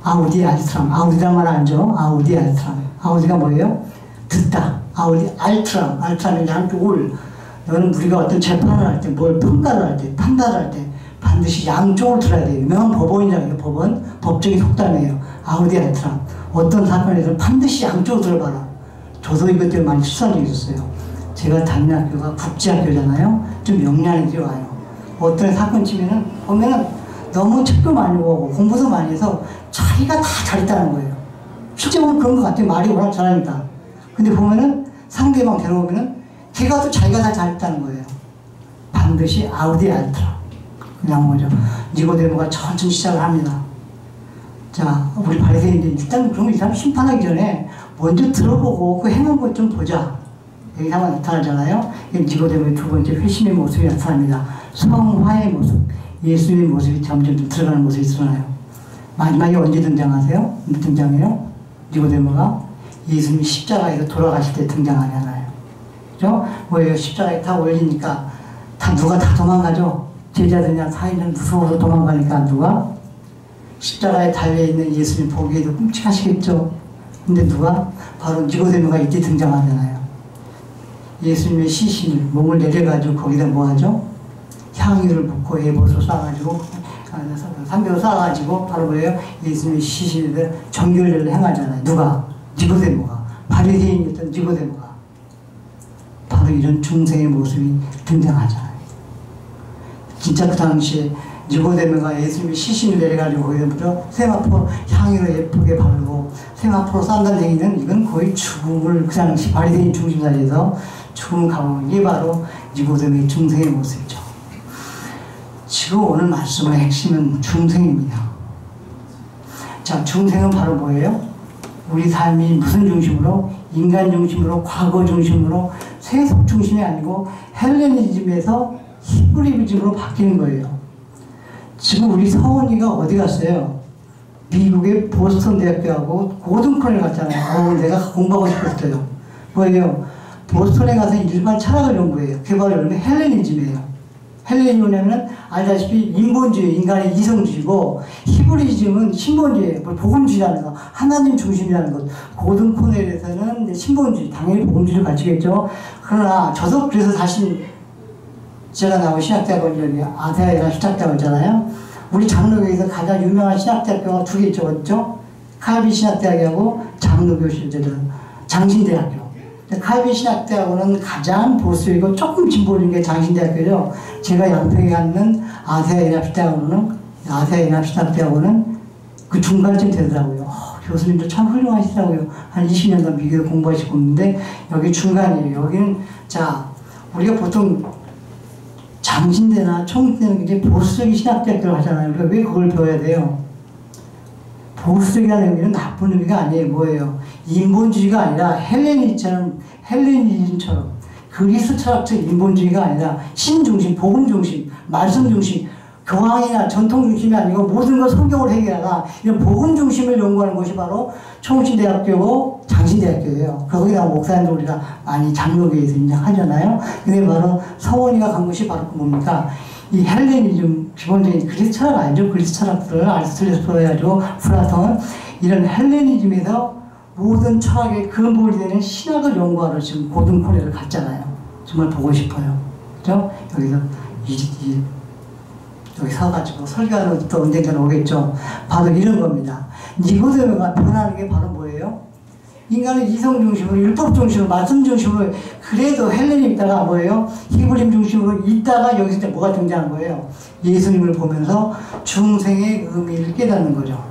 아우디 알트람. 아우디란 말 알죠? 아우디 알트람. 아우디가 뭐예요? 듣다. 아우디 알트람. 알트람이 양쪽 올. 너는 우리가 어떤 재판을 할 때, 뭘 평가를 할 때, 판단을 할 때 반드시 양쪽을 들어야 돼요. 유명한 법원이라고요. 법원. 법적인 속담이에요. 아우디 알트람. 어떤 사건에서 반드시 양쪽을 들어봐라. 저도 이것 때문에 많이 실수한 적이 있었어요. 제가 다니는 학교가 국제학교잖아요. 좀 영리한 애들이 와요. 어떤 사건쯤에는 보면은 너무 책도 많이 보고 공부도 많이 해서 자기가 다 잘했다는 거예요. 실제 보면 그런 것 같아요. 말이 워낙 잘하니까. 근데 보면은 상대방 데려오면은 걔가 또 자기가 다 잘했다는 거예요. 반드시 아우디 알트라. 그냥 뭐죠. 니고데모가 천천히 시작을 합니다. 자, 우리 바리새인들 일단 그러면 이 사람 심판하기 전에 먼저 들어보고 그 행한 것 좀 보자. 여기 한번 나타나잖아요. 니고데모의 두 번째 회심의 모습이 나타납니다. 성화의 모습, 예수님의 모습이 점점 들어가는 모습이 드러나요. 마지막에 언제 등장하세요? 언제 등장해요? 니고데모가 예수님이 십자가에서 돌아가실 때 등장하잖아요. 그죠? 뭐예요? 십자가에 다 올리니까 누가 다 도망가죠? 제자들이나 사인은 무서워서 도망가니까 누가? 십자가에 달려있는 예수님 보기에도 끔찍하시겠죠? 근데 누가? 바로 니고데모가 이때 등장하잖아요. 예수님의 시신을 몸을 내려가지고 거기다 뭐하죠? 향유를 붓고 에봇으로 쏴가지고 삼배로 쏴가지고 바로 뭐예요? 예수님의 시신을 정결례를 행하잖아요. 누가? 니고데모가. 바리새인이었던 니고데모가. 바로 이런 중생의 모습이 등장하잖아요. 진짜 그 당시에 니고데모가 예수님의 시신을 내려가지고 거기서 세마포 향유를 예쁘게 바르고 세마포로 싼다는 얘기는 이건 거의 죽음을 그 당시 바리새인 중심자리에서 죽음 가고 이게 바로 니고데모의 중생의 모습이죠. 지금 오늘 말씀의 핵심은 중생입니다. 자, 중생은 바로 뭐예요? 우리 삶이 무슨 중심으로? 인간 중심으로, 과거 중심으로, 세속 중심이 아니고 헬레니즘에서 히브리즘으로 바뀌는 거예요. 지금 우리 서원이가 어디 갔어요? 미국의 보스턴 대학교하고 고등콘을 갔잖아요. 내가 공부하고 싶었어요. 뭐예요? 보스턴에 가서 일반 철학을 연구해요. 그게 바로 헬레니즘이에요. 헬레니즘이 뭐냐면 알다시피 인본주의, 인간의 이성주의고, 히브리즘은 신본주의예요. 복음주의라는 거, 하나님 중심이라는 것. 고등 코넬에서는 신본주의, 당연히 복음주의를 가르치겠죠. 그러나 저도 그래서 다시 제가 나온 신학대학원 여기 아세아이라는 신학대학원 있잖아요. 우리 장로교에서 가장 유명한 신학대학교가 두 개 있죠, 그렇죠? 칼빈 신학대학하고 장로교 장신대학교. 칼빈 신학대학원은 가장 보수이고 조금 진보적인 게 장신대학교죠. 제가 양평에 갖는 아세아연합신학대학원은 그 중간쯤 되더라고요. 교수님도 참 훌륭하시더라고요. 한 20년간 미국에 공부하시고 있는데 여기 중간이에요. 여기는 자, 우리가 보통 장신대나 총신대는 굉장히 보수적인 신학대학교를 하잖아요. 우리가 왜 그걸 배워야 돼요? 보수적이라는 의미는 나쁜 의미가 아니에요. 뭐예요? 인본주의가 아니라 헬레니즘처럼 그리스 철학적 인본주의가 아니라 신중심, 복음중심, 말씀중심, 교황이나 전통중심이 아니고 모든 걸 성경으로 해결하라. 이런 복음중심을 연구하는 것이 바로 총신대학교고 장신대학교예요. 거기다 목사님들 우리가 많이 장로교에서 이제 하잖아요. 근데 바로 서원이가 간 것이 바로 뭡니까? 이 헬레니즘, 기본적인 그리스 철학 알죠? 그리스 철학들을 아리스토텔레스부터 해가지고 플라톤, 이런 헬레니즘에서 모든 철학의 근본이 되는 신학을 연구하러 지금 고등 코레를 갔잖아요. 정말 보고 싶어요. 그죠? 여기서 여기 서가지고 설교하는 또 언젠가는 오겠죠. 바로 이런 겁니다. 니고데모가 변하는 게 바로 뭐예요? 인간의 이성 중심으로, 율법 중심으로, 말씀 중심으로, 그래도 헬레님 있다가 뭐예요? 히브림 중심으로 있다가 여기서 이제 뭐가 등장한 거예요? 예수님을 보면서 중생의 의미를 깨닫는 거죠.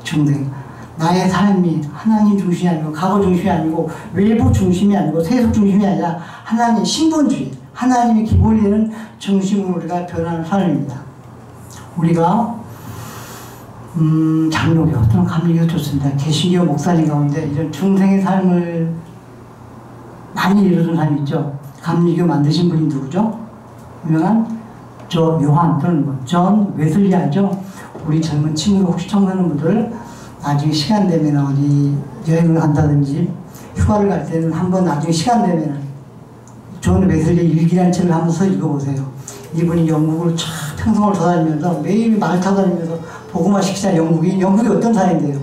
중생. 나의 삶이 하나님 중심이 아니고, 과거 중심이 아니고, 외부 중심이 아니고, 세속 중심이 아니라 하나님 신본주의, 하나님의 기본이 되는 중심으로 우리가 변하는 삶입니다. 우리가 장로교 또는 감리교 좋습니다. 개신교 목사님 가운데 이런 중생의 삶을 많이 이루는 사람이 있죠. 감리교 만드신 분이 누구죠? 유명한 요한 또는 존 웨슬리아죠. 우리 젊은 친구들 혹시 청소하는 분들 나중에 시간 되면 어디 여행을 간다든지 휴가를 갈 때는 한번 나중에 시간 되면 존 웨슬리 일기라는 책을 하면서 읽어보세요. 이분이 영국을 쫙 평생을 돌아다니면서 매일 말 타고 다니면서 복음화 시키자. 영국이 어떤 사회인데요?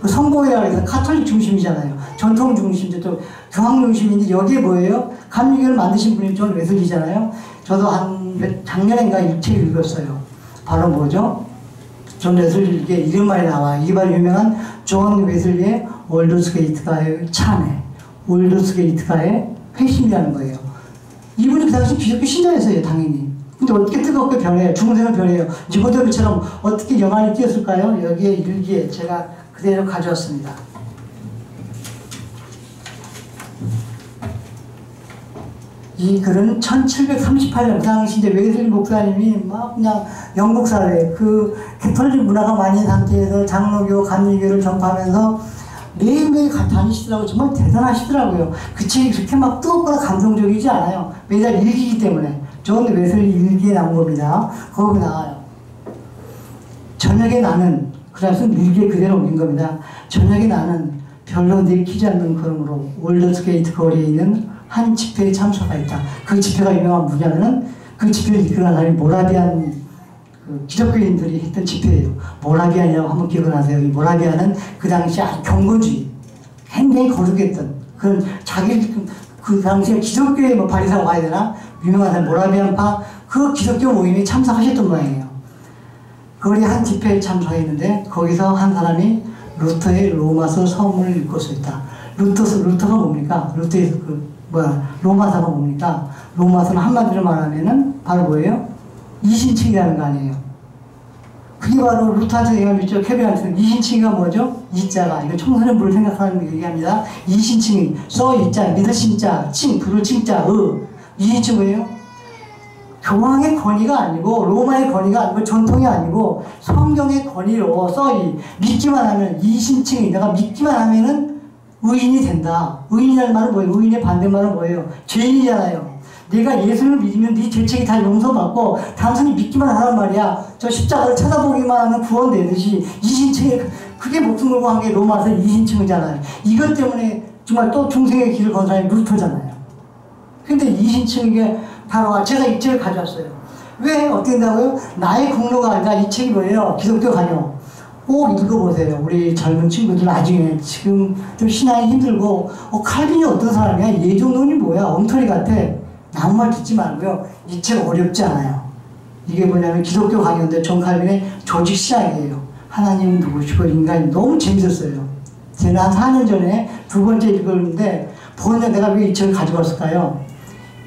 그 성공이라고 해서 카톨릭 중심이잖아요. 전통 중심인데 또 교황 중심인데 여기에 뭐예요? 감리교를 만드신 분이 존 웨슬리잖아요. 저도 작년인가 이 책을 읽었어요. 바로 뭐죠? 존 웨슬리에게 이런 말이 나와요. 이게 바로 유명한 존 웨슬리의 올드스게이트가의 참회, 올드스게이트가의 회심이라는 거예요. 이분이 그 당시 기독교 신자였어요, 당연히. 근데 어떻게 뜨겁게 변해요? 중생을 변해요. 니고데모처럼 어떻게 영안이 띄었을까요? 여기에 일기에 제가 그대로 가져왔습니다. 이 글은 1738년, 그 당시 이제 웨슬리 목사님이 막 그냥 영국 사회, 그 개톨릭 문화가 많은 상태에서 장로교, 감리교를 전파하면서 매일매일 다니시더라고요. 정말 대단하시더라고요. 그 책이 그렇게 막 뜨겁거나 감동적이지 않아요. 매달 일기이기 때문에. 존 웨슬리 일기에 나온 겁니다. 거기 나와요. 저녁에 나는, 그래서 일기에 그대로 옮긴 겁니다. 저녁에 나는 별로 내키지 않는 걸음으로 올드스게이트 거리에 있는 한 집회에 참석하였다. 그 집회가 유명한 뭐냐면은 그 집회를 이끌어간 사람이 모라비안 그 기독교인들이 했던 집회예요. 모라비안이라고 한번 기억을 하세요. 이 모라비안은 그 당시 아주 경건주의, 굉장히 거룩했던 그런 자기 그 당시에 기독교의 뭐 바리사가 와야 되나 유명한 사람 모라비안파 그 기독교 모임에 참석하셨던 모양이에요. 거기 한 집회에 참석했는데 거기서 한 사람이 루터의 로마서 서문을 읽고 있다. 루터가 뭡니까? 루터에서 로마서가 뭡니까? 로마서는 한마디로 말하면은 바로 뭐예요? 이신칭이라는 거 아니에요. 그게 바로 루터한테 얘기하죠. 케빈한테 이신칭이가 뭐죠? 이자가, 이거 청소년부를 생각하는 얘기합니다. 이신칭이 써 이자, 믿을 신자, 칭, 부를 칭자, 이신칭 뭐예요? 교황의 권위가 아니고 로마의 권위가 아니고 전통이 아니고 성경의 권위로 써이 믿기만 하면 이신칭이 내가 믿기만 하면은 의인이 된다. 의인이라는 말은 뭐예요? 의인의 반대말은 뭐예요? 죄인이잖아요. 내가 예수를 믿으면 네 죄책이 다 용서받고 단순히 믿기만 하란 말이야. 저 십자가를 쳐다보기만 하면 구원되듯이 이신층에 그게 목숨 걸고 한 게 로마서 이신층이잖아요. 이것 때문에 정말 또 중생의 길을 건 사람이 루터잖아요. 근데 이신층이 바로 제가 이 책을 가져왔어요. 왜 어떻게 된다고요? 나의 공로가 아니라 이 책이 뭐예요? 기독교 관용. 꼭 읽어보세요. 우리 젊은 친구들 나중에 지금 좀 신앙이 힘들고 칼빈이 어떤 사람이야? 예종론이 뭐야? 엉터리 같아. 아무 말 듣지 말고요. 이 책 어렵지 않아요. 이게 뭐냐면 기독교 강요인데 존 칼빈의 조직 신학이에요. 하나님은 누구시고 인간이 너무 재밌었어요. 제가 한 4년 전에 두 번째 읽었는데 번역 내가 왜 이 책을 가져왔을까요?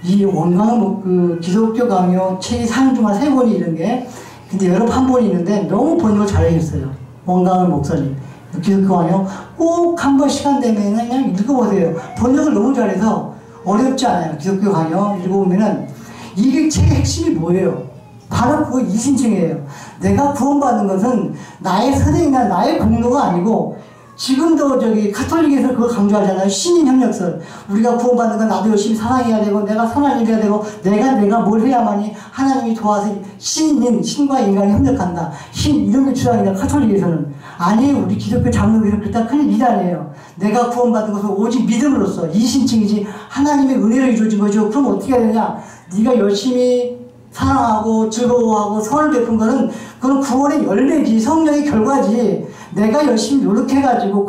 이 원광 그 기독교 강요 책이 상중하 3권이 이런 게 근데 여러 판본이 있는데 너무 번역을 잘해줬어요. 원광을 목사님 기독교 강요 꼭 한 번 시간 되면 그냥 읽어보세요. 번역을 너무 잘해서 어렵지 않아요. 기독교 강요 읽어보면은 이 책의 핵심이 뭐예요? 바로 그거 이신층이에요. 내가 구원받는 것은 나의 선행이나 나의 공로가 아니고 지금도 저기 카톨릭에서 그거 강조하잖아요. 신인 협력설. 우리가 구원받는 건 나도 열심히 사랑해야 되고 내가 선한 일해야 되고 내가 뭘 해야만이 하나님이 도와서 신과 인간이 협력한다. 이런 게 주장이다. 카톨릭에서는. 아니에요. 우리 기독교 장로교에서 그렇다 큰 일 아니에요. 내가 구원받는 것은 오직 믿음으로써 이신층이지 하나님의 은혜로 이루어진 거죠. 그럼 어떻게 해야 되냐? 네가 열심히 사랑하고 즐거워하고 선을 베푼 거는 그건 구원의 열매지 성령의 결과지 내가 열심히 노력해가지고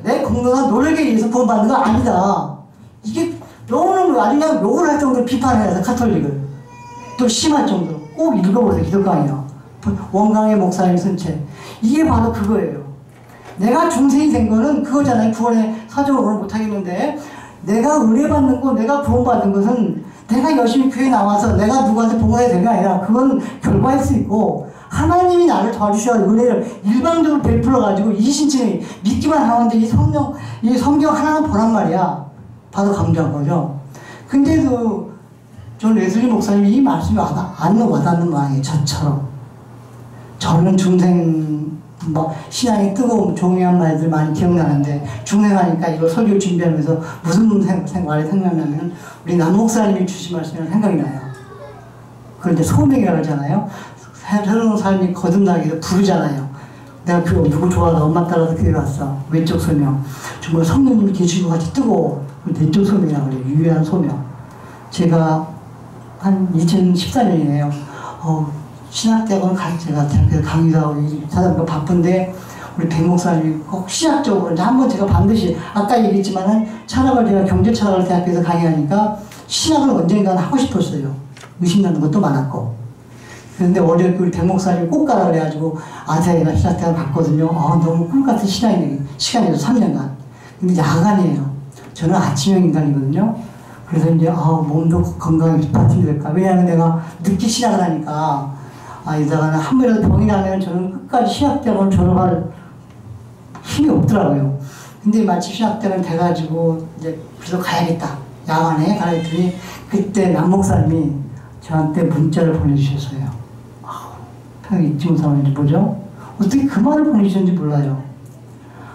내 공로나 노력에 의해서 구원받는 거 아니다. 이게 너무너무 아주 그냥 욕을 할 정도로 비판해야 해서 카톨릭을 또 심할 정도로 꼭 읽어보세요. 기독강이요. 원광의 목사님 쓴 책. 이게 바로 그거예요. 내가 중생이 된 거는 그거잖아요. 구원의 사정을 오늘 못하겠는데 내가 은혜 받는 거 내가 구원받는 것은 내가 열심히 교회 나와서 내가 누구한테 봉헌해야 되는 게 아니라 그건 결과일 수 있고 하나님이 나를 도와주셔야 은혜를 일방적으로 베풀어가지고 이신층이 믿기만 하는데 이 성경 하나는 보란 말이야. 바로 강조한 거죠. 근데도 존 웨슬리 목사님이 이 말씀이 안 와닿는 모양이에요. 저처럼. 저는 중생 신앙이 뜨거운 종이한 말들 많이 기억나는데 중생하니까 이거 설교 준비하면서 무슨 말이 생각나면 우리 남 목사님이 주신 말씀이 생각이 나요. 그런데 소명이라고 하잖아요. 새로운 삶이 거듭나기를 부르잖아요. 내가 누구 좋아하다 엄마 따라서 교회 왔어. 왼쪽 소명. 정말 성령님이 계신 것 같이 뜨거워. 왼쪽 소명이라고 그래요. 유일한 소명. 제가 한 2014년이에요. 신학대학원 제가 대학교에서 강의도 하고 사람과 바쁜데 우리 백 목사님이 꼭 신학적으로 한번 제가 반드시 아까 얘기했지만은 철학을 제가 경제 철학을 대학교에서 강의하니까 신학을 언젠가는 하고 싶었어요. 의심나는 것도 많았고. 그런데 어제 우리 백 목사님이 꼭 가라 그래가지고 아세아가 신학대학을 갔거든요. 너무 꿈같은 시간이죠. 3년간. 근데 야간이에요. 저는 아침형 인간이거든요. 그래서 이제 몸도 건강에 뒷받침이 될까. 왜냐하면 내가 늦게 시작을 하니까 이러다가는 한 번이라도 병이 나면 저는 끝까지 신학대학원 졸업할 힘이 없더라고요. 근데 마침 신학대학원 돼가지고 이제 그래서 가야겠다. 야간에 가라 했더니 그때 남 목사님이 저한테 문자를 보내주셨어요. 평이 잊지 못하는지 뭐죠? 어떻게 그 말을 보내주셨는지 몰라요.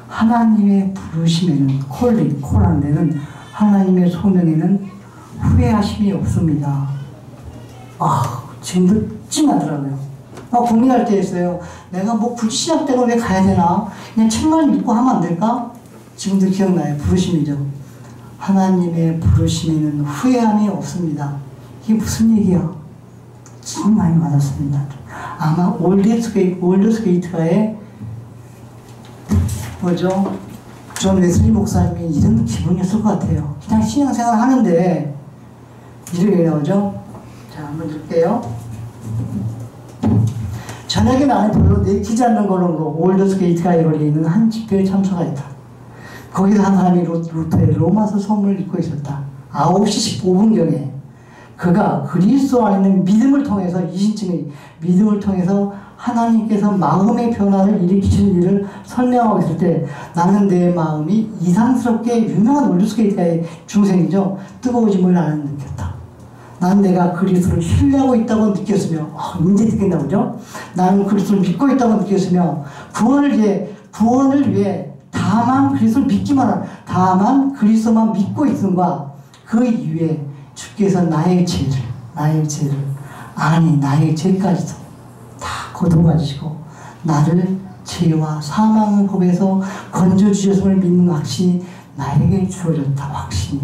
하나님의 부르심에는 콜하는 데는 하나님의 소명에는 후회하심이 없습니다. 지금도 찡하더라고요. 고민할 때 있어요. 내가 굳이 신학대학원 왜 가야 되나? 그냥 책만 읽고 하면 안 될까? 지금도 기억나요. 부르심이죠. 하나님의 부르심에는 후회함이 없습니다. 이게 무슨 얘기야? 참 많이 맞았습니다. 아마 올드스게이트가의 뭐죠? 존 웨슬리 목사님이 이런 기분이었을 것 같아요. 그냥 신앙생활 하는데 이렇게 나오죠? 자, 한번 읽을게요. 저녁에 나는 별로 내키지 않는 걸로 올드스게이트가의 거리에 있는 한 집회에 참석하였다. 거기서 한 사람이 루터의 로마서 소문을 읽고 있었다. 9시 15분경에 그가 그리스도 안에 있는 믿음을 통해서 이신층의 믿음을 통해서 하나님께서 마음의 변화를 일으키시는 일을 설명하고 있을 때 나는 내 마음이 이상스럽게 유명한 올드스게이트가의 중생이죠. 뜨거워짐을 나는 느꼈다. 나는 내가 그리스도를 신뢰하고 있다고 느꼈으며 이제 듣겠나 보죠. 나는 그리스도를 믿고 있다고 느꼈으며 구원을 위해 다만 그리스도를 믿기만 하는 다만 그리스도만 믿고 있음과 그 이후에 주께서 나의 죄를 아니 나의 죄까지도 다 거둬가지고 나를 죄와 사망의 법에서 건져주셨음을 믿는 확신이 나에게 주어졌다. 확신이.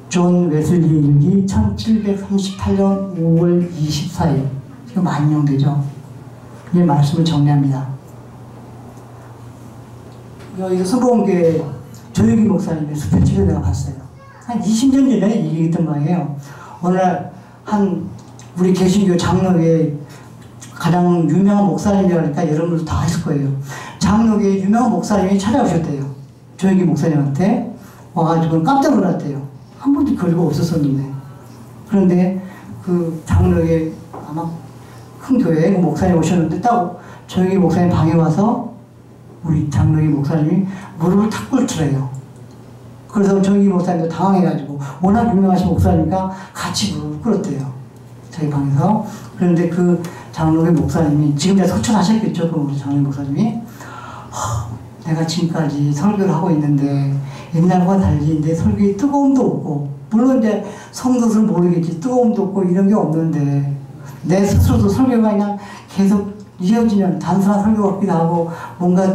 존 웨슬리 일기 1738년 5월 24일 지금 만용되죠. 이 말씀을 정리합니다. 여기 성공교회 조혁이 목사님의 수표집에 내가 봤어요. 한 20년 전에 얘기했던 거예요. 어느 날 한 우리 개신교 장로교회 가장 유명한 목사님이라니까 여러분도 다 아실 거예요. 장로교회 유명한 목사님이 찾아오셨대요. 조혁이 목사님한테 와가지고 깜짝 놀랐대요. 한 번도 그리고 없었었는데. 그런데 그 장로교회 아마 큰 교회에 목사님 오셨는데 딱 조혁이 목사님 방에 와서 우리 장로교회 목사님이 무릎을 탁 꿇더래요. 그래서 조혁이 목사님도 당황해가지고 워낙 유명하신 목사니까 같이 무릎을 꿇었대요. 저희 방에서. 그런데 그 장로교회 목사님이 지금 다 소천하셨겠죠. 그 우리 장로교회 목사님이 내가 지금까지 설교를 하고 있는데 옛날과 달리 이제 설교에 뜨거움도 없고 물론 이제 성도들은 모르겠지 뜨거움도 없고 이런 게 없는데 내 스스로도 설교가 그냥 계속 이어지는 단순한 설교 같기도 하고 뭔가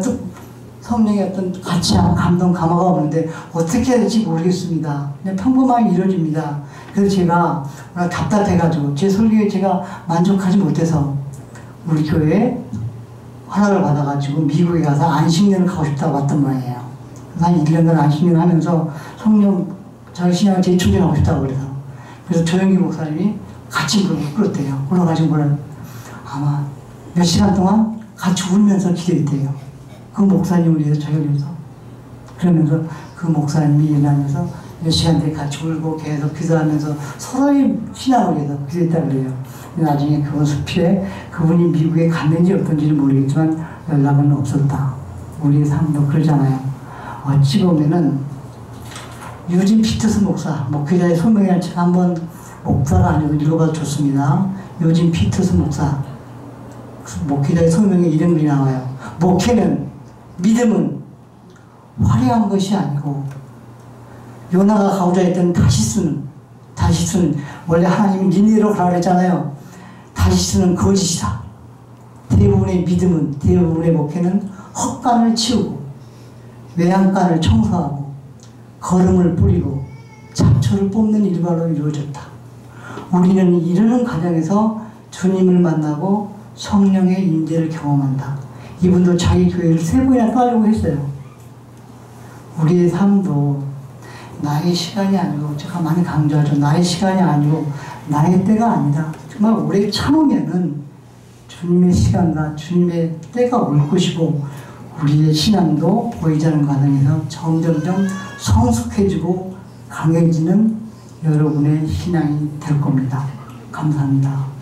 성령의 어떤 가치와 감동 감화가 없는데 어떻게 해야 될지 모르겠습니다. 그냥 평범하게 이루어집니다. 그래서 제가 답답해가지고 제 설교에 제가 만족하지 못해서 우리 교회에 허락을 받아가지고 미국에 가서 안식년을 가고 싶다고 왔던 거예요. 한 1년간 안식년 하면서 성령 자기 신앙을 재충전하고 싶다고 그래서 조영기 목사님이 같이 무릎을 꿇었대요. 꿇어가지고 뭐라 아마 몇 시간 동안 같이 울면서 기도했대요. 그 목사님을 위해서 저희를 위해서. 그러면서 그 목사님이 일하면서 몇 시간째 같이 울고 계속 기도하면서 서로의 신앙을 위해서 기도했다고 그래요. 나중에 그분 수필에 그분이 미국에 갔는지 어떤지는 모르겠지만 연락은 없었다. 우리의 삶도 그러잖아요. 어찌 보면은 유진 피터스 목사, 목회자의 소명이라는 책 한번 목사가 아니고 읽어봐도 좋습니다. 유진 피터스 목사. 목회자의 소명의 이름이 나와요. 목회는 믿음은 화려한 것이 아니고 요나가 가고자 했던 다시스는 원래 하나님이 니네로 가라 그랬잖아요. 다시스는 거짓이다. 대부분의 믿음은 대부분의 목회는 헛간을 치우고 외양간을 청소하고 거름을 뿌리고 잡초를 뽑는 일과로 이루어졌다. 우리는 이러는 과정에서 주님을 만나고 성령의 임재를 경험한다. 이분도 자기 교회를 3번이나 떠나려고 했어요. 우리의 삶도 나의 시간이 아니고 제가 많이 강조하죠. 나의 시간이 아니고 나의 때가 아니다. 정말 오래 참으면은 주님의 시간과 주님의 때가 올 것이고 우리의 신앙도 보이지 않는 과정에서 점점점 성숙해지고 강해지는 여러분의 신앙이 될 겁니다. 감사합니다.